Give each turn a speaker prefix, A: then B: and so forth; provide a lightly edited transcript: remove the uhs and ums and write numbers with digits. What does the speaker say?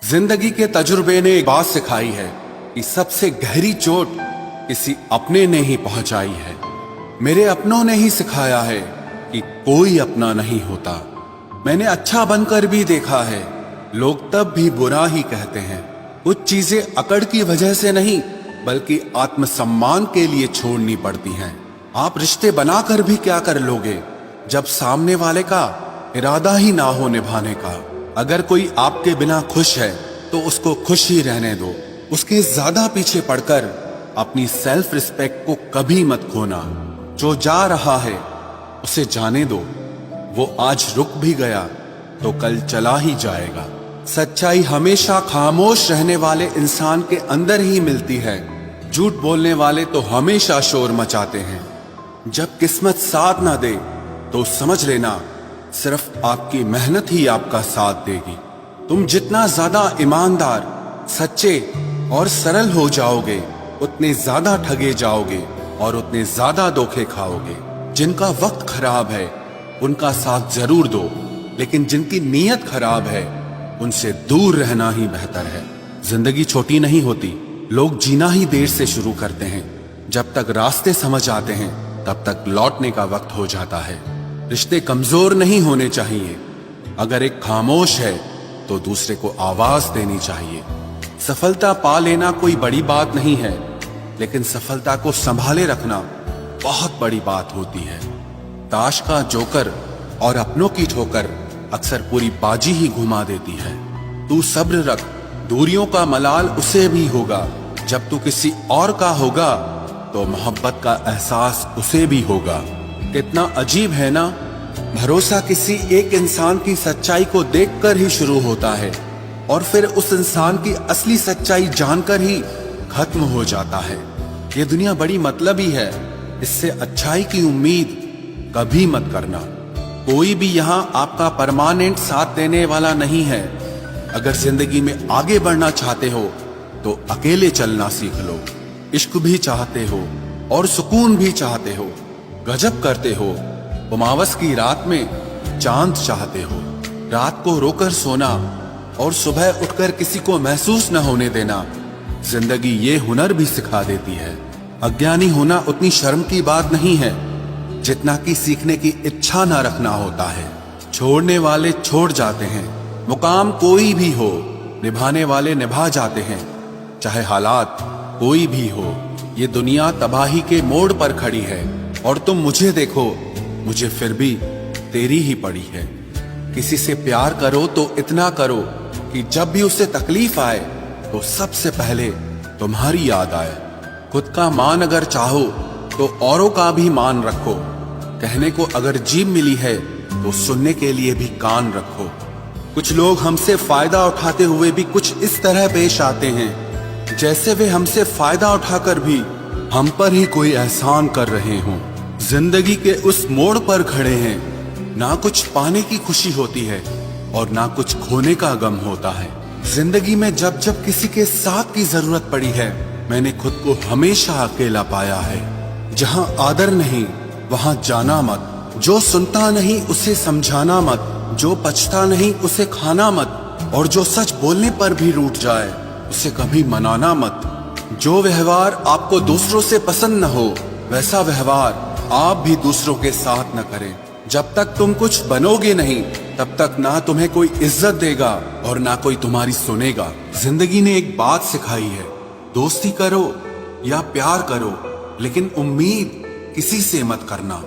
A: जिंदगी के तजुर्बे ने एक बात सिखाई है कि सबसे गहरी चोट किसी अपने ने ही पहुंचाई है। मेरे अपनों ने ही सिखाया है कि कोई अपना नहीं होता। मैंने अच्छा बनकर भी देखा है, लोग तब भी बुरा ही कहते हैं। कुछ चीजें अकड़ की वजह से नहीं बल्कि आत्मसम्मान के लिए छोड़नी पड़ती हैं। आप रिश्ते बनाकर भी क्या कर लोगे जब सामने वाले का इरादा ही ना हो निभाने का। अगर कोई आपके बिना खुश है तो उसको खुश ही रहने दो। उसके ज्यादा पीछे पड़कर अपनी सेल्फ रिस्पेक्ट को कभी मत खोना। जो जा रहा है उसे जाने दो, वो आज रुक भी गया तो कल चला ही जाएगा। सच्चाई हमेशा खामोश रहने वाले इंसान के अंदर ही मिलती है। झूठ बोलने वाले तो हमेशा शोर मचाते हैं। जब किस्मत साथ ना दे तो समझ लेना सिर्फ आपकी मेहनत ही आपका साथ देगी। तुम जितना ज्यादा ईमानदार, सच्चे और सरल हो जाओगे उतने ज्यादा ठगे जाओगे और उतने ज्यादा धोखे खाओगे। जिनका वक्त खराब है उनका साथ जरूर दो, लेकिन जिनकी नीयत खराब है उनसे दूर रहना ही बेहतर है। जिंदगी छोटी नहीं होती, लोग जीना ही देर से शुरू करते हैं। जब तक रास्ते समझ आते हैं तब तक लौटने का वक्त हो जाता है। रिश्ते कमजोर नहीं होने चाहिए। अगर एक खामोश है तो दूसरे को आवाज देनी चाहिए। सफलता पा लेना कोई बड़ी बात नहीं है, लेकिन सफलता को संभाले रखना बहुत बड़ी बात होती है। ताश का जोकर और अपनों की ठोकर अक्सर पूरी बाजी ही घुमा देती है। तू सब्र रख, दूरियों का मलाल उसे भी होगा। जब तू किसी और का होगा तो मोहब्बत का एहसास उसे भी होगा। कितना अजीब है ना, भरोसा किसी एक इंसान की सच्चाई को देखकर ही शुरू होता है और फिर उस इंसान की असली सच्चाई जानकर ही खत्म हो जाता है। ये दुनिया बड़ी मतलबी है, इससे अच्छाई की उम्मीद कभी मत करना। कोई भी यहाँ आपका परमानेंट साथ देने वाला नहीं है। अगर जिंदगी में आगे बढ़ना चाहते हो तो अकेले चलना सीख लो। इश्क भी चाहते हो और सुकून भी चाहते हो, गजब करते हो। उमावस की रात में चांद चाहते हो। रात को रोकर सोना और सुबह उठकर किसी को महसूस न होने देना जिंदगी ये हुनर भी सिखा देती है। अज्ञानी होना उतनी शर्म की बात नहीं है जितना कि सीखने की इच्छा न रखना होता है। छोड़ने वाले छोड़ जाते हैं, मुकाम कोई भी हो, निभाने वाले निभा जाते हैं। चाहे हालात कोई भी हो, ये दुनिया तबाही के मोड़ पर खड़ी है और तुम मुझे देखो, मुझे फिर भी तेरी ही पड़ी है। किसी से प्यार करो तो इतना करो कि जब भी उसे तकलीफ आए तो सबसे पहले तुम्हारी याद आए। खुद का मान अगर चाहो तो औरों का भी मान रखो। कहने को अगर जीभ मिली है तो सुनने के लिए भी कान रखो। कुछ लोग हमसे फायदा उठाते हुए भी कुछ इस तरह पेश आते हैं जैसे वे हमसे फायदा उठाकर भी हम पर ही कोई एहसान कर रहे हों। जिंदगी के उस मोड़ पर खड़े हैं, ना कुछ पाने की खुशी होती है और ना कुछ खोने का गम होता है। जिंदगी में जब जब किसी के साथ की जरूरत पड़ी है मैंने खुद को हमेशा अकेला पाया है। जहां आदर नहीं वहां जाना मत। जो सुनता नहीं उसे समझाना मत। जो पछता नहीं उसे खाना मत। और जो सच बोलने पर भी रूठ जाए उसे कभी मनाना मत। जो व्यवहार आपको दूसरों से पसंद न हो वैसा व्यवहार आप भी दूसरों के साथ न करें। जब तक तुम कुछ बनोगे नहीं तब तक ना तुम्हें कोई इज्जत देगा और ना कोई तुम्हारी सुनेगा। जिंदगी ने एक बात सिखाई है, दोस्ती करो या प्यार करो लेकिन उम्मीद किसी से मत करना।